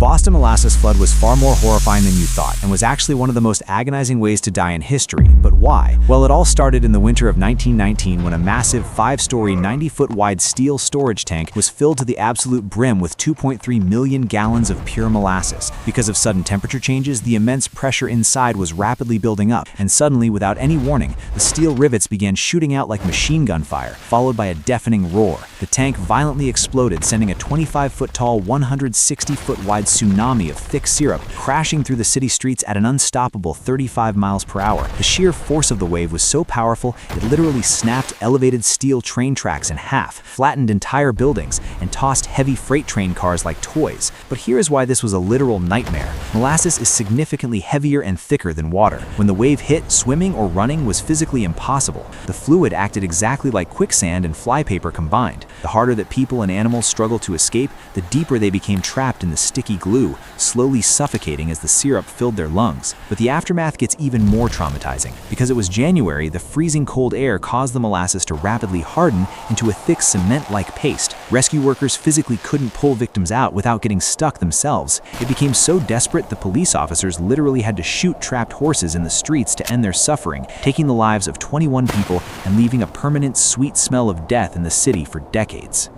Boston molasses flood was far more horrifying than you thought and was actually one of the most agonizing ways to die in history. But why? Well, it all started in the winter of 1919 when a massive 5-story, 90-foot-wide steel storage tank was filled to the absolute brim with 2.3 million gallons of pure molasses. Because of sudden temperature changes, the immense pressure inside was rapidly building up, and suddenly, without any warning, the steel rivets began shooting out like machine gun fire, followed by a deafening roar. The tank violently exploded, sending a 25-foot-tall, 160-foot-wide tsunami of thick syrup crashing through the city streets at an unstoppable 35 miles per hour. The sheer force of the wave was so powerful, it literally snapped elevated steel train tracks in half, flattened entire buildings, and tossed heavy freight train cars like toys. But here is why this was a literal nightmare. Molasses is significantly heavier and thicker than water. When the wave hit, swimming or running was physically impossible. The fluid acted exactly like quicksand and flypaper combined. The harder that people and animals struggled to escape, the deeper they became trapped in the sticky glue, slowly suffocating as the syrup filled their lungs. But the aftermath gets even more traumatizing. Because it was January, the freezing cold air caused the molasses to rapidly harden into a thick cement-like paste. Rescue workers physically couldn't pull victims out without getting stuck themselves. It became so desperate the police officers literally had to shoot trapped horses in the streets to end their suffering, taking the lives of 21 people and leaving a permanent sweet smell of death in the city for decades.